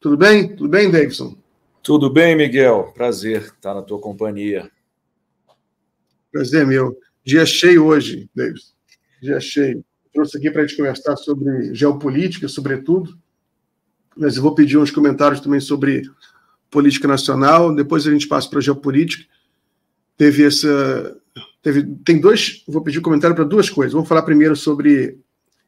Tudo bem? Tudo bem, Davidson? Tudo bem, Miguel. Prazer estar na tua companhia. Prazer meu. Dia cheio hoje, Davidson. Dia cheio. Trouxe aqui para a gente conversar sobre geopolítica, sobretudo, mas eu vou pedir uns comentários também sobre política nacional, depois a gente passa para a geopolítica. Tem dois, vou pedir comentário para duas coisas. Vamos falar primeiro sobre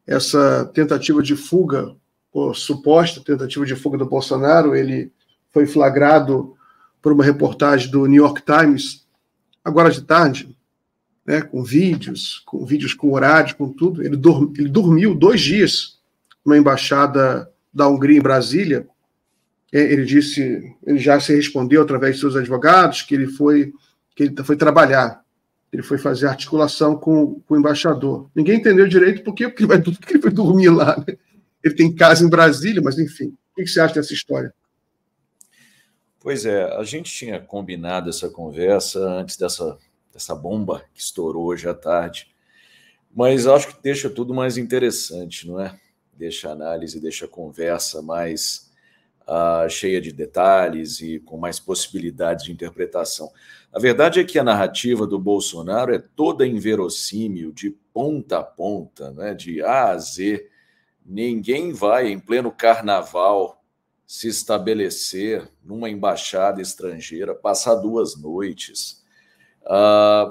essa tentativa de fuga, ou suposta tentativa de fuga do Bolsonaro. Ele foi flagrado por uma reportagem do New York Times, agora de tarde, né, com vídeos com horário, com tudo. Ele dormiu 2 dias na embaixada da Hungria em Brasília. Ele já se respondeu através de seus advogados que ele foi trabalhar, ele foi fazer articulação com o embaixador. Ninguém entendeu direito porque ele foi dormir lá, né? Ele tem casa em Brasília, mas enfim. O que você acha dessa história? Pois é, a gente tinha combinado essa conversa antes dessa bomba que estourou hoje à tarde, mas acho que deixa tudo mais interessante, não é? Deixa a análise, deixa a conversa mais cheia de detalhes e com mais possibilidades de interpretação. A verdade é que a narrativa do Bolsonaro é toda inverossímil, de ponta a ponta, né? De A a Z. Ninguém vai, em pleno carnaval, se estabelecer numa embaixada estrangeira, passar 2 noites,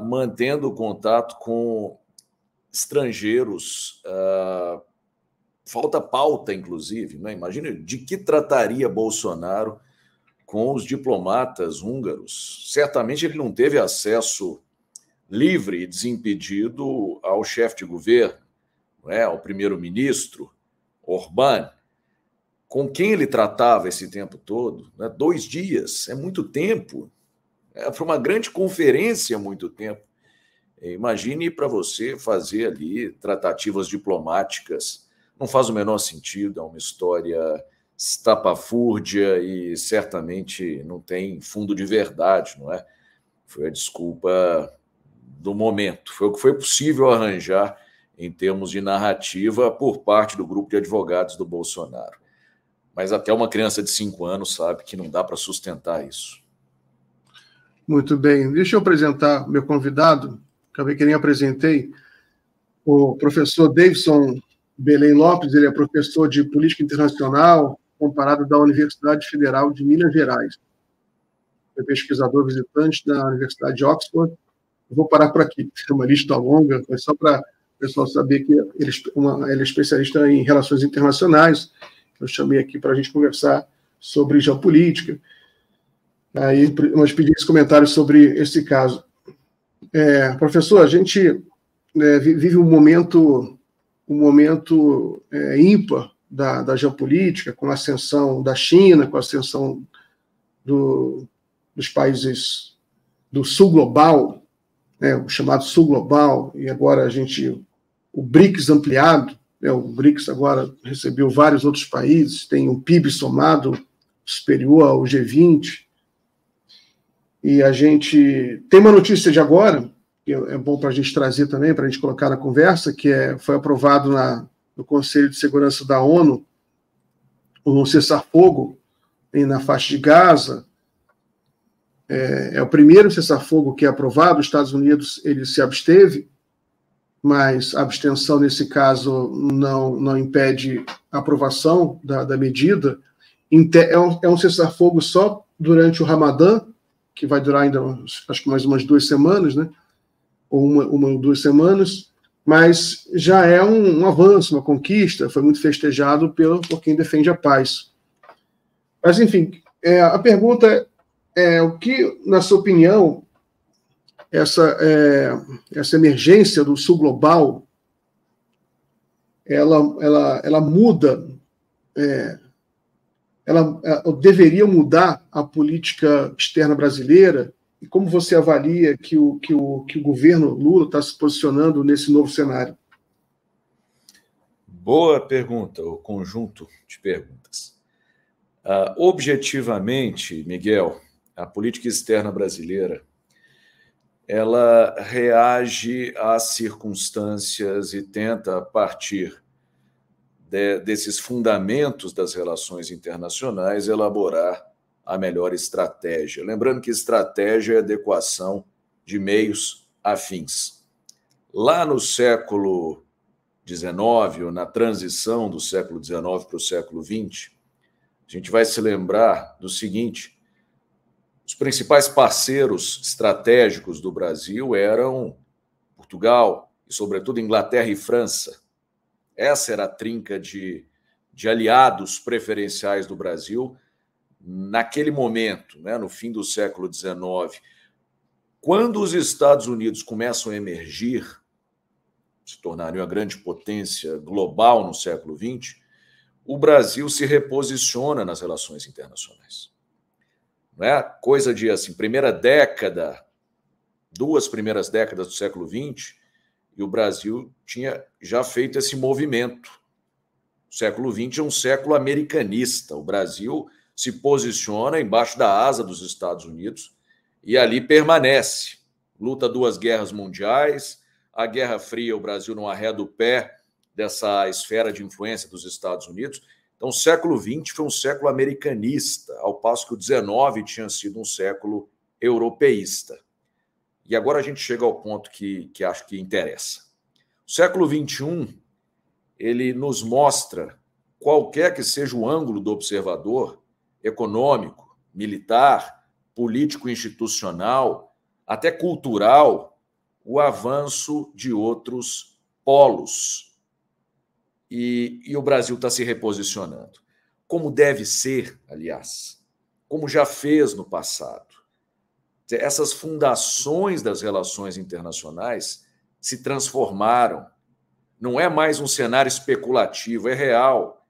mantendo contato com estrangeiros. Falta pauta, inclusive, né? Imagina de que trataria Bolsonaro com os diplomatas húngaros. Certamente ele não teve acesso livre e desimpedido ao chefe de governo, não é? Ao primeiro-ministro, Orbán. Com quem ele tratava esse tempo todo? Né? 2 dias, é muito tempo. Foi uma grande conferência, muito tempo. Imagine para você fazer ali tratativas diplomáticas. Não faz o menor sentido, é uma história estapafúrdia e certamente não tem fundo de verdade, não é? Foi a desculpa do momento, foi o que foi possível arranjar em termos de narrativa por parte do grupo de advogados do Bolsonaro. Mas até uma criança de 5 anos sabe que não dá para sustentar isso. Muito bem. Deixa eu apresentar meu convidado, acabei que nem apresentei, o professor Davidson Belém Lopes. Ele é professor de Política Internacional comparado da Universidade Federal de Minas Gerais. É pesquisador visitante da Universidade de Oxford. Eu vou parar por aqui, é uma lista longa, mas só para o pessoal saber que ele é especialista em relações internacionais. Eu chamei aqui para a gente conversar sobre geopolítica. Aí nós pedimos comentários sobre esse caso. Professor, a gente vive um momento ímpar da geopolítica, com a ascensão da China, com a ascensão dos países do sul global, né, o chamado sul global, e agora o BRICS ampliado, né, o BRICS agora recebeu vários outros países, tem um PIB somado superior ao G20, e a gente tem uma notícia de agora, que é bom para a gente trazer também, para a gente colocar na conversa, que foi aprovado no Conselho de Segurança da ONU um cessar-fogo na faixa de Gaza. É o primeiro cessar-fogo que é aprovado. Os Estados Unidos ele se absteve, mas a abstenção, nesse caso, não impede a aprovação da medida. É um cessar-fogo só durante o Ramadã, que vai durar ainda, acho que mais umas 2 semanas, né? Ou uma ou 2 semanas, mas já é um avanço, uma conquista, foi muito festejado por quem defende a paz. Mas, enfim, a pergunta é o que, na sua opinião, essa emergência do sul global, ela muda, ela deveria mudar a política externa brasileira? E como você avalia que o governo Lula está se posicionando nesse novo cenário? Boa pergunta, o conjunto de perguntas. Objetivamente, Miguel, a política externa brasileira ela reage às circunstâncias e tenta, a partir desses fundamentos das relações internacionais, elaborar a melhor estratégia. Lembrando que estratégia é adequação de meios a fins. Lá no século XIX, ou na transição do século XIX para o século XX, a gente vai se lembrar do seguinte: os principais parceiros estratégicos do Brasil eram Portugal e, sobretudo, Inglaterra e França. Essa era a trinca de aliados preferenciais do Brasil naquele momento, né, no fim do século XIX. Quando os Estados Unidos começam a emergir, se tornarem uma grande potência global no século XX, o Brasil se reposiciona nas relações internacionais. Não é coisa de assim, primeira década, 2 primeiras décadas do século XX, e o Brasil tinha já feito esse movimento. O século XX é um século americanista. O Brasil se posiciona embaixo da asa dos Estados Unidos e ali permanece. Luta 2 guerras mundiais, a Guerra Fria, o Brasil não arreda o pé dessa esfera de influência dos Estados Unidos. Então, o século XX foi um século americanista, ao passo que o XIX tinha sido um século europeísta. E agora a gente chega ao ponto que acho que interessa. O século XXI, ele nos mostra, qualquer que seja o ângulo do observador, econômico, militar, político-institucional, até cultural, o avanço de outros polos. E o Brasil está se reposicionando. Como deve ser, aliás, como já fez no passado. Essas fundações das relações internacionais se transformaram. Não é mais um cenário especulativo, é real.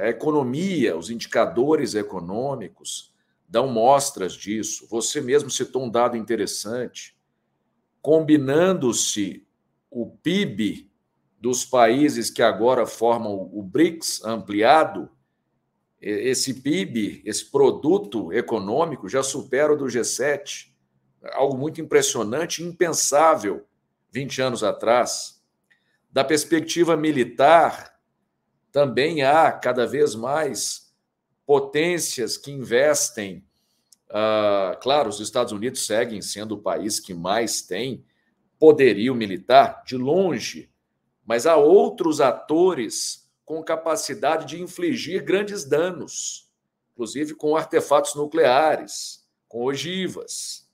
A economia, os indicadores econômicos dão mostras disso. Você mesmo citou um dado interessante. Combinando-se o PIB dos países que agora formam o BRICS ampliado, esse PIB, esse produto econômico, já supera o do G7. Algo muito impressionante, impensável 20 anos atrás. Da perspectiva militar, também há cada vez mais potências que investem. Claro, os Estados Unidos seguem sendo o país que mais tem poderio militar, de longe, mas há outros atores com capacidade de infligir grandes danos, inclusive com artefatos nucleares, com ogivas,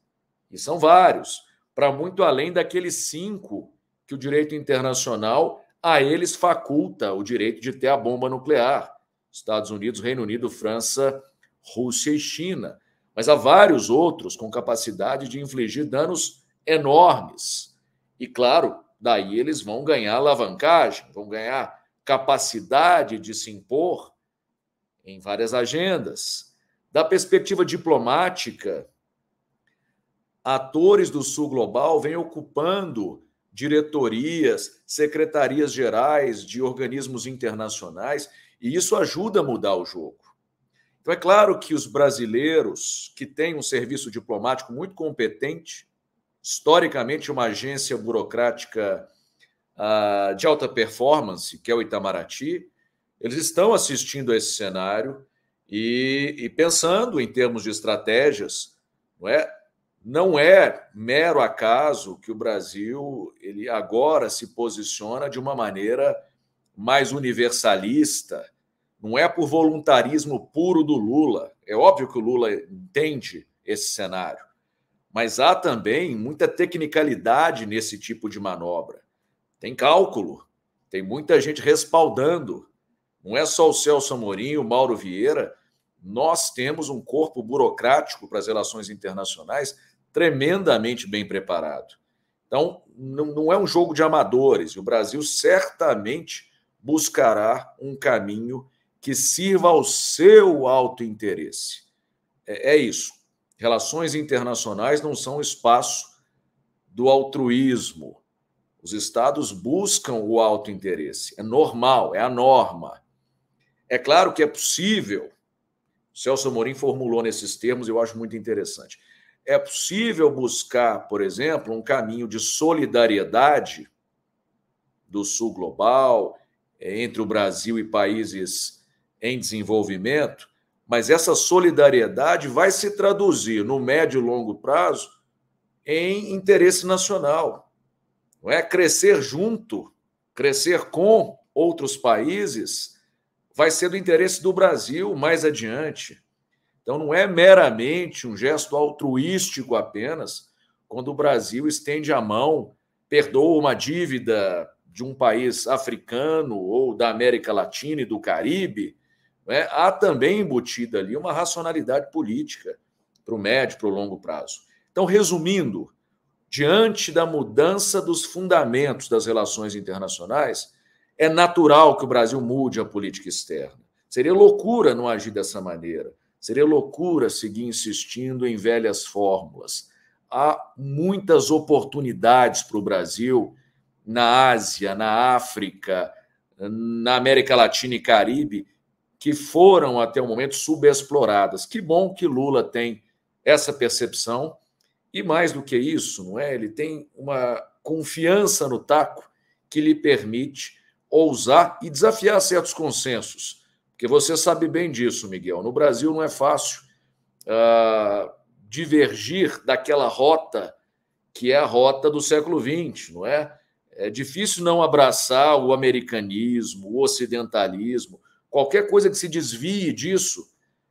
e são vários, para muito além daqueles 5 que o direito internacional a eles faculta o direito de ter a bomba nuclear: Estados Unidos, Reino Unido, França, Rússia e China. Mas há vários outros com capacidade de infligir danos enormes. E, claro, daí eles vão ganhar alavancagem, vão ganhar capacidade de se impor em várias agendas. Da perspectiva diplomática, atores do Sul Global vêm ocupando diretorias, secretarias gerais de organismos internacionais, e isso ajuda a mudar o jogo. Então, é claro que os brasileiros, que têm um serviço diplomático muito competente, historicamente uma agência burocrática de alta performance, que é o Itamaraty, eles estão assistindo a esse cenário e pensando em termos de estratégias. Não é mero acaso que o Brasil ele agora se posiciona de uma maneira mais universalista. Não é por voluntarismo puro do Lula. É óbvio que o Lula entende esse cenário, mas há também muita tecnicalidade nesse tipo de manobra. Tem cálculo, tem muita gente respaldando. Não é só o Celso Amorim, o Mauro Vieira. Nós temos um corpo burocrático para as relações internacionais tremendamente bem preparado. Então, não é um jogo de amadores. O Brasil certamente buscará um caminho que sirva ao seu autointeresse. É isso. Relações internacionais não são espaço do altruísmo. Os Estados buscam o autointeresse. É normal, é a norma. É claro que é possível, o Celso Amorim formulou nesses termos, eu acho muito interessante. É possível buscar, por exemplo, um caminho de solidariedade do Sul Global, entre o Brasil e países em desenvolvimento, mas essa solidariedade vai se traduzir no médio e longo prazo em interesse nacional. Não é? Crescer junto, crescer com outros países vai ser do interesse do Brasil mais adiante. Então, não é meramente um gesto altruístico apenas quando o Brasil estende a mão, perdoa uma dívida de um país africano ou da América Latina e do Caribe. Não é? Há também embutida ali uma racionalidade política para o médio e para o longo prazo. Então, resumindo, diante da mudança dos fundamentos das relações internacionais, é natural que o Brasil mude a política externa. Seria loucura não agir dessa maneira. Seria loucura seguir insistindo em velhas fórmulas. Há muitas oportunidades para o Brasil na Ásia, na África, na América Latina e Caribe, que foram até o momento subexploradas. Que bom que Lula tem essa percepção e, mais do que isso, não é? Ele tem uma confiança no taco que lhe permite ousar e desafiar certos consensos. Porque você sabe bem disso, Miguel. No Brasil não é fácil divergir daquela rota que é a rota do século XX, não é? É difícil não abraçar o americanismo, o ocidentalismo. Qualquer coisa que se desvie disso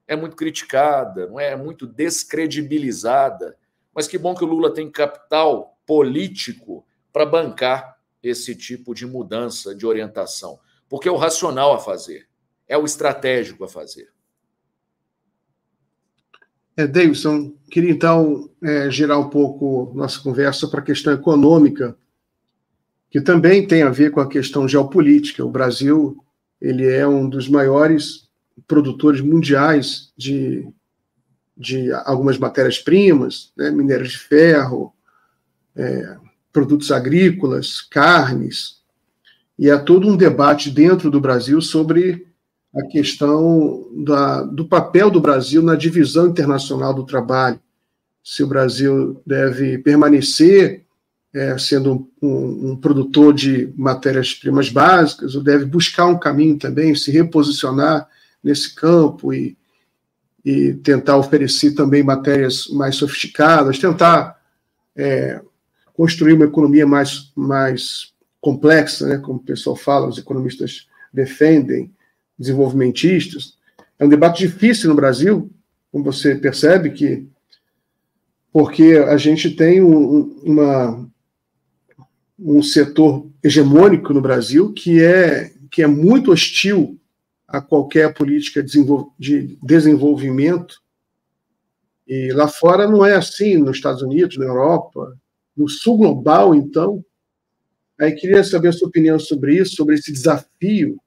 é muito criticada, não é? É muito descredibilizada. Mas que bom que o Lula tem capital político para bancar esse tipo de mudança de orientação, porque é o racional a fazer, é o estratégico a fazer. Davidson, queria então girar um pouco nossa conversa para a questão econômica, que também tem a ver com a questão geopolítica. O Brasil ele é um dos maiores produtores mundiais de algumas matérias-primas, né, minérios de ferro, produtos agrícolas, carnes, e há todo um debate dentro do Brasil sobre a questão do papel do Brasil na divisão internacional do trabalho, se o Brasil deve permanecer sendo um produtor de matérias-primas básicas, ou deve buscar um caminho também, se reposicionar nesse campo e tentar oferecer também matérias mais sofisticadas, tentar construir uma economia mais complexa, né, como o pessoal fala, os economistas defendem, desenvolvimentistas. É um debate difícil no Brasil, como você percebe, porque a gente tem um setor hegemônico no Brasil que é muito hostil a qualquer política de desenvolvimento. E lá fora não é assim, nos Estados Unidos, na Europa, no sul global, então. Aí queria saber a sua opinião sobre isso, sobre esse desafio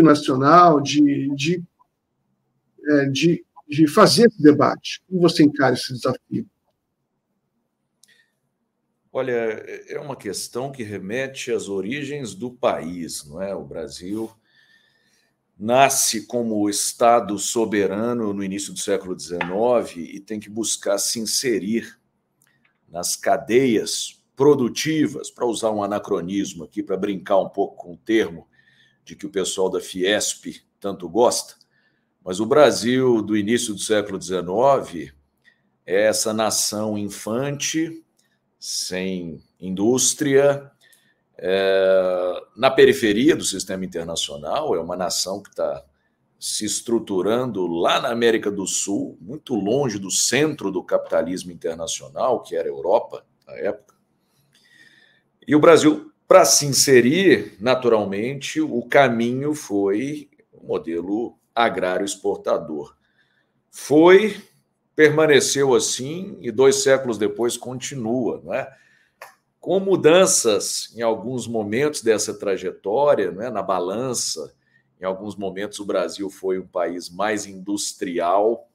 nacional de fazer esse debate. Como você encara esse desafio? Olha, é uma questão que remete às origens do país, não é? O Brasil nasce como Estado soberano no início do século XIX e tem que buscar se inserir nas cadeias produtivas, para usar um anacronismo aqui, para brincar um pouco com o termo de que o pessoal da Fiesp tanto gosta, mas o Brasil do início do século XIX é essa nação infante, sem indústria, na periferia do sistema internacional, é uma nação que está se estruturando lá na América do Sul, muito longe do centro do capitalismo internacional, que era a Europa na época. E o Brasil, para se inserir, naturalmente, o caminho foi o modelo agrário exportador. Permaneceu assim e 2 séculos depois continua, não é? Com mudanças em alguns momentos dessa trajetória, não é? Na balança, em alguns momentos o Brasil foi um país mais industrial,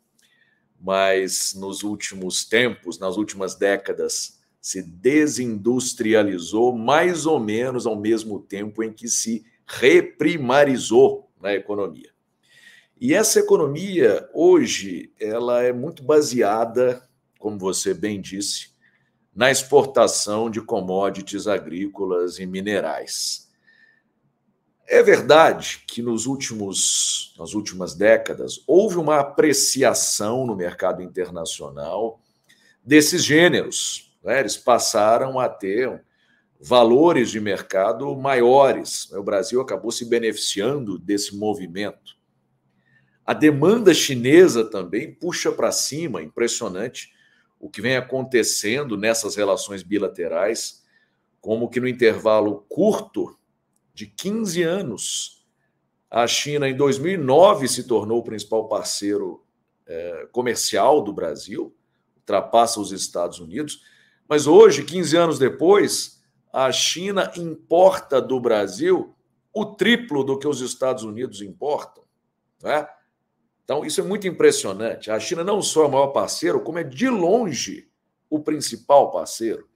mas nos últimos tempos, nas últimas décadas, se desindustrializou mais ou menos ao mesmo tempo em que se reprimarizou na economia. E essa economia, hoje, ela é muito baseada, como você bem disse, na exportação de commodities agrícolas e minerais. É verdade que nas últimas décadas houve uma apreciação no mercado internacional desses gêneros, né? Eles passaram a ter valores de mercado maiores. O Brasil acabou se beneficiando desse movimento. A demanda chinesa também puxa para cima, impressionante o que vem acontecendo nessas relações bilaterais, como que no intervalo curto de 15 anos, a China, em 2009, se tornou o principal parceiro comercial do Brasil, ultrapassa os Estados Unidos, mas hoje, 15 anos depois, a China importa do Brasil o triplo do que os Estados Unidos importam, né? Então, isso é muito impressionante. A China não só é o maior parceiro, como é de longe o principal parceiro,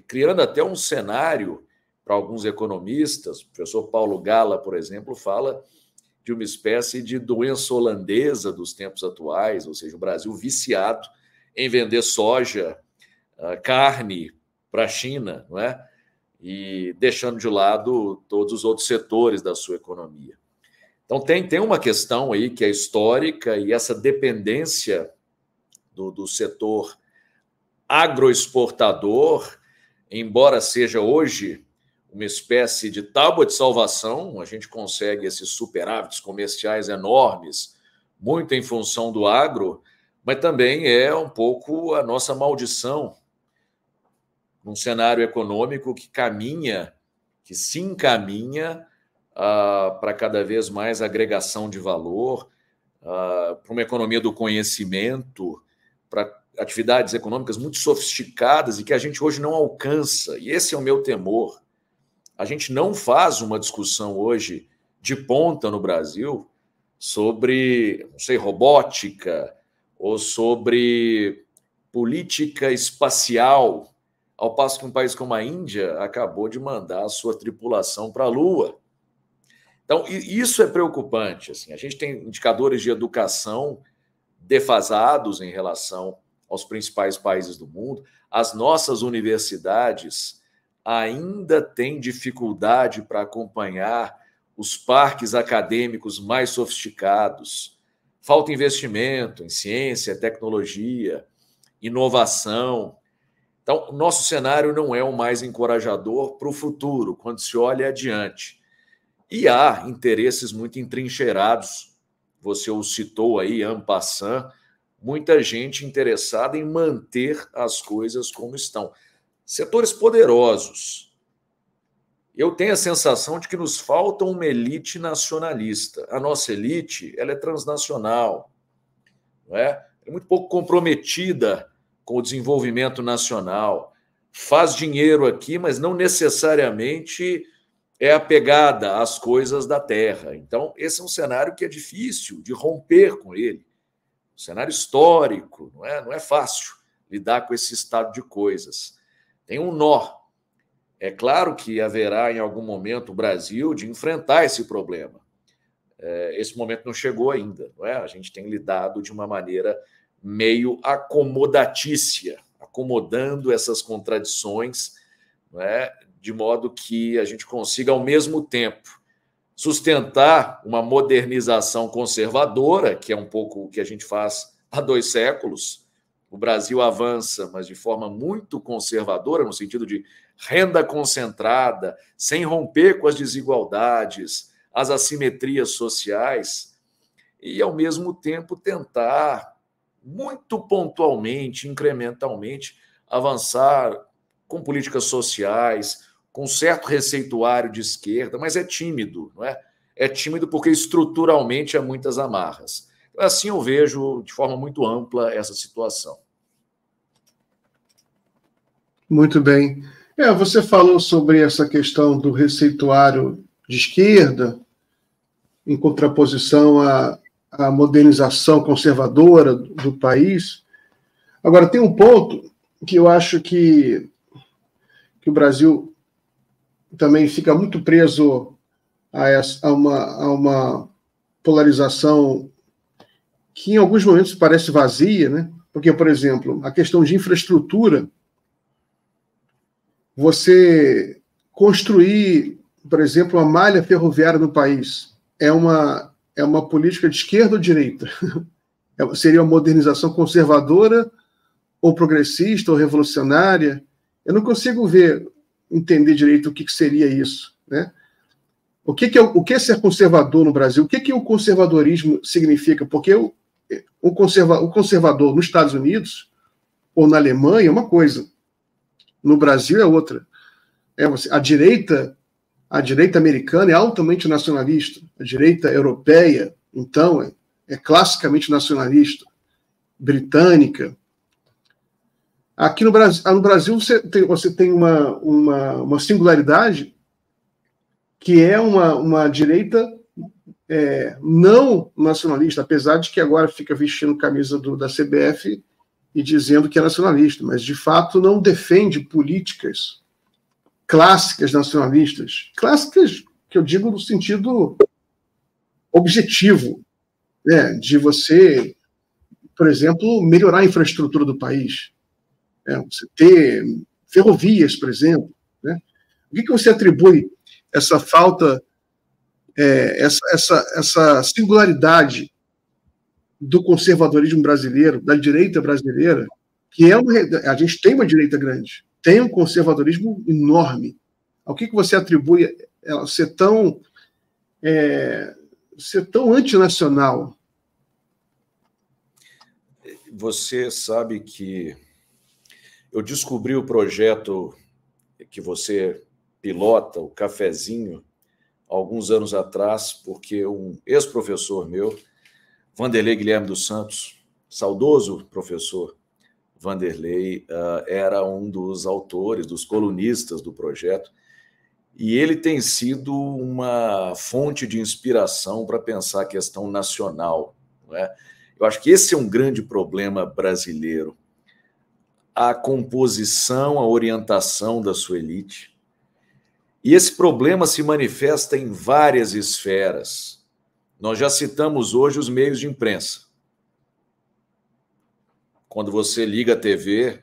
criando até um cenário para alguns economistas. O professor Paulo Gala, por exemplo, fala de uma espécie de doença holandesa dos tempos atuais, ou seja, o Brasil viciado em vender soja, carne para a China, não é? E deixando de lado todos os outros setores da sua economia. Então, tem uma questão aí que é histórica, e essa dependência do setor agroexportador, embora seja hoje uma espécie de tábua de salvação, a gente consegue esses superávites comerciais enormes, muito em função do agro, mas também é um pouco a nossa maldição num cenário econômico que se encaminha para cada vez mais agregação de valor, para uma economia do conhecimento, para atividades econômicas muito sofisticadas e que a gente hoje não alcança. E esse é o meu temor. A gente não faz uma discussão hoje de ponta no Brasil sobre, não sei, robótica ou sobre política espacial, ao passo que um país como a Índia acabou de mandar a sua tripulação para a Lua. Então, isso é preocupante. Assim, a gente tem indicadores de educação defasados em relação aos principais países do mundo. As nossas universidades ainda têm dificuldade para acompanhar os parques acadêmicos mais sofisticados. Falta investimento em ciência, tecnologia, inovação. Então, o nosso cenário não é o mais encorajador para o futuro, quando se olha adiante. E há interesses muito entrincheirados, você o citou aí, en passant, muita gente interessada em manter as coisas como estão. Setores poderosos. Eu tenho a sensação de que nos falta uma elite nacionalista. A nossa elite, ela é transnacional, não é? É muito pouco comprometida com o desenvolvimento nacional. Faz dinheiro aqui, mas não necessariamente é apegada às coisas da terra. Então, esse é um cenário que é difícil de romper com ele. Um cenário histórico, não é fácil lidar com esse estado de coisas. Tem um nó. É claro que haverá, em algum momento, o Brasil de enfrentar esse problema. Esse momento não chegou ainda, não é? A gente tem lidado de uma maneira meio acomodatícia, acomodando essas contradições, não é? De modo que a gente consiga, ao mesmo tempo, sustentar uma modernização conservadora, que é um pouco o que a gente faz há 2 séculos. O Brasil avança, mas de forma muito conservadora, no sentido de renda concentrada, sem romper com as desigualdades, as assimetrias sociais, e, ao mesmo tempo, tentar, muito pontualmente, incrementalmente, avançar com políticas sociais, com certo receituário de esquerda, mas é tímido, não é? É tímido porque estruturalmente há muitas amarras. Assim eu vejo de forma muito ampla essa situação. Muito bem. Você falou sobre essa questão do receituário de esquerda, em contraposição à modernização conservadora do país. Agora, tem um ponto que eu acho que o Brasil também fica muito preso a uma polarização que em alguns momentos parece vazia, né? Porque, por exemplo, a questão de infraestrutura, você construir por exemplo, a malha ferroviária no país é uma política de esquerda ou direita? Seria uma modernização conservadora ou progressista ou revolucionária? Eu não consigo entender direito o que seria isso, né? O que é ser conservador no Brasil? O que o conservadorismo significa? Porque o conservador nos Estados Unidos ou na Alemanha é uma coisa, no Brasil é outra. A direita americana é altamente nacionalista, a direita europeia, então, é classicamente nacionalista, britânica. Aqui no Brasil você tem uma singularidade que é uma direita não nacionalista, apesar de que agora fica vestindo camisa da CBF e dizendo que é nacionalista, mas de fato não defende políticas clássicas nacionalistas, clássicas que eu digo no sentido objetivo, né, de você, por exemplo, melhorar a infraestrutura do país, você ter ferrovias, por exemplo, né? O que você atribui essa falta, essa singularidade do conservadorismo brasileiro, da direita brasileira, que a gente tem uma direita grande, tem um conservadorismo enorme. Ao que você atribui ela ser tão antinacional? Você sabe que eu descobri o projeto que você pilota, o Cafezinho, alguns anos atrás, porque um ex-professor meu, Vanderlei Guilherme dos Santos, saudoso professor Vanderlei, era um dos autores, dos colunistas do projeto, e ele tem sido uma fonte de inspiração para pensar a questão nacional, não é? Eu acho que esse é um grande problema brasileiro. A composição, a orientação da sua elite. E esse problema se manifesta em várias esferas. Nós já citamos hoje os meios de imprensa. Quando você liga a TV,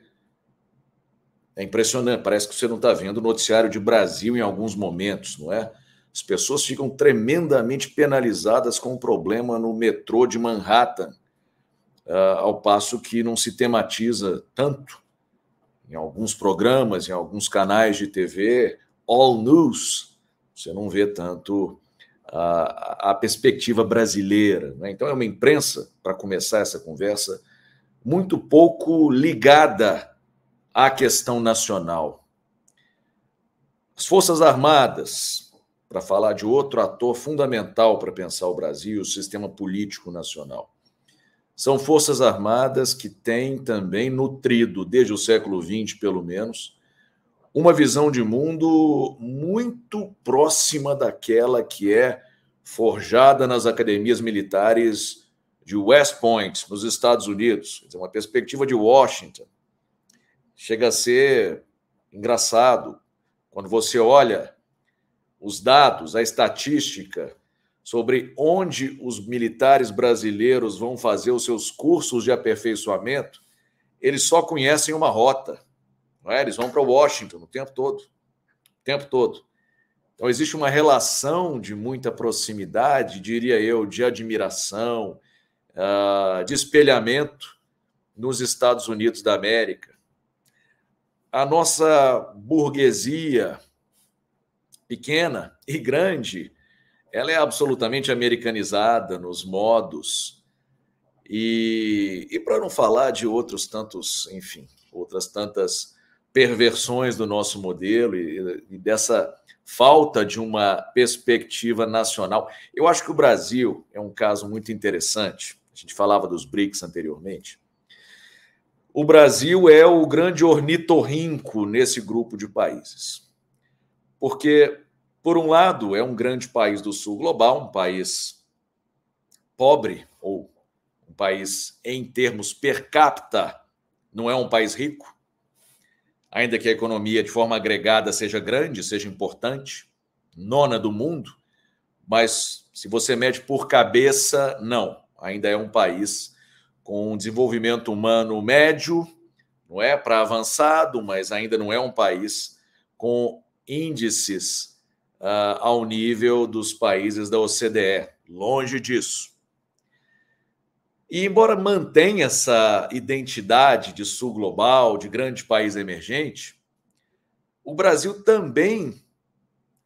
é impressionante, parece que você não está vendo o noticiário de Brasil em alguns momentos, não é? As pessoas ficam tremendamente penalizadas com o problema no metrô de Manhattan, ao passo que não se tematiza tanto em alguns programas, em alguns canais de TV, all news, você não vê tanto a perspectiva brasileira, né? Então é uma imprensa, para começar essa conversa, muito pouco ligada à questão nacional. As Forças Armadas, para falar de outro ator fundamental para pensar o Brasil, o sistema político nacional, são Forças Armadas que têm também nutrido, desde o século XX, pelo menos, uma visão de mundo muito próxima daquela que é forjada nas academias militares de West Point, nos Estados Unidos. Uma perspectiva de Washington. Chega a ser engraçado quando você olha os dados, a estatística sobre onde os militares brasileiros vão fazer os seus cursos de aperfeiçoamento, eles só conhecem uma rota, não é? Eles vão para Washington o tempo todo, o tempo todo. Então, existe uma relação de muita proximidade, diria eu, de admiração, de espelhamento nos Estados Unidos da América. A nossa burguesia, pequena e grande, ela é absolutamente americanizada nos modos. E para não falar de outros tantos, enfim, outras tantas perversões do nosso modelo e dessa falta de uma perspectiva nacional. Eu acho que o Brasil é um caso muito interessante. A gente falava dos BRICS anteriormente. O Brasil é o grande ornitorrinco nesse grupo de países. Porque, por um lado, é um grande país do sul global, um país pobre, ou um país em termos per capita, não é um país rico, ainda que a economia de forma agregada seja grande, seja importante, nona do mundo, mas se você mede por cabeça, não. Ainda é um país com um desenvolvimento humano médio, não é para avançado, mas ainda não é um país com índices ao nível dos países da OCDE, longe disso. E embora mantenha essa identidade de sul global, de grande país emergente, o Brasil também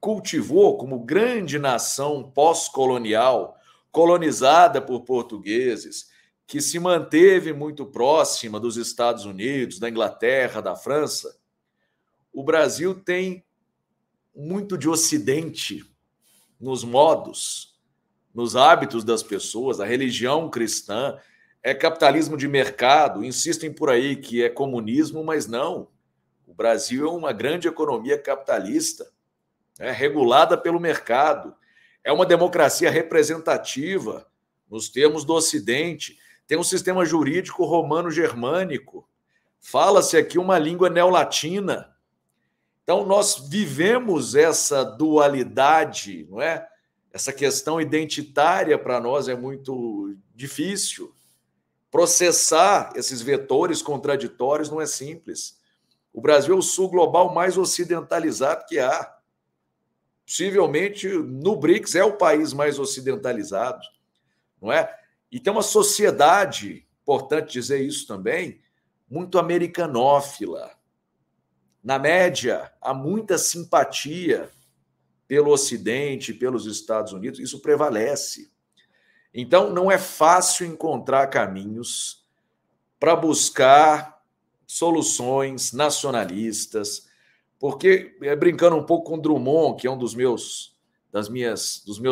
cultivou como grande nação pós-colonial, colonizada por portugueses, que se manteve muito próxima dos Estados Unidos, da Inglaterra, da França. O Brasil tem muito de ocidente nos modos, nos hábitos das pessoas, a religião cristã, é capitalismo de mercado, insistem por aí que é comunismo, mas não. O Brasil é uma grande economia capitalista, regulada pelo mercado, é uma democracia representativa, nos termos do Ocidente, tem um sistema jurídico romano-germânico, fala-se aqui uma língua neolatina. Então, nós vivemos essa dualidade, não é? Essa questão identitária para nós é muito difícil. Processar esses vetores contraditórios não é simples. O Brasil é o sul global mais ocidentalizado que há. Possivelmente, no BRICS, é o país mais ocidentalizado, não é? E tem uma sociedade, importante dizer isso também, muito americanófila. Na média, há muita simpatia pelo Ocidente, pelos Estados Unidos, isso prevalece. Então, não é fácil encontrar caminhos para buscar soluções nacionalistas, porque, brincando um pouco com Drummond, que é um dos meus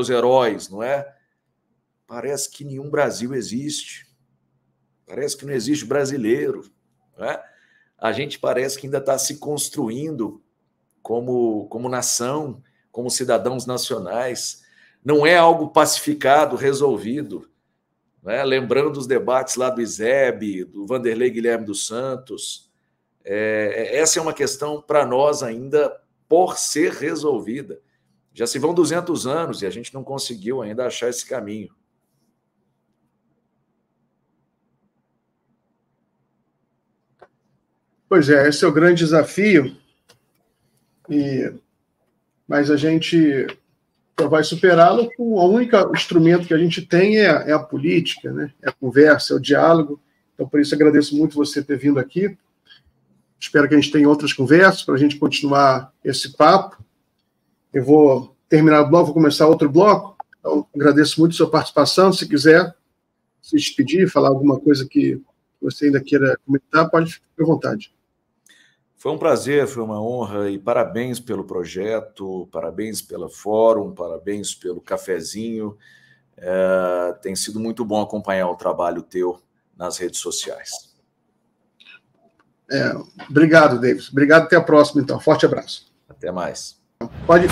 heróis, não é? Parece que nenhum Brasil existe. Parece que não existe brasileiro, não é? A gente parece que ainda está se construindo como nação, como cidadãos nacionais. Não é algo pacificado, resolvido. Né? Lembrando dos debates lá do ISEB, do Vanderlei Guilherme dos Santos, essa é uma questão para nós ainda por ser resolvida. Já se vão 200 anos e a gente não conseguiu ainda achar esse caminho. Pois é, esse é o grande desafio, mas a gente só vai superá-lo com o único instrumento que a gente tem é a política, né? É a conversa, é o diálogo. Então, por isso, agradeço muito você ter vindo aqui. Espero que a gente tenha outras conversas para a gente continuar esse papo. Eu vou terminar o bloco, vou começar outro bloco. Então, agradeço muito a sua participação. Se quiser se despedir, falar alguma coisa que você ainda queira comentar, pode ficar à vontade. Foi um prazer, foi uma honra e parabéns pelo projeto, parabéns pelo fórum, parabéns pelo cafezinho. Tem sido muito bom acompanhar o trabalho teu nas redes sociais. Obrigado, Davis. Obrigado, até a próxima, então. Forte abraço. Até mais. Pode.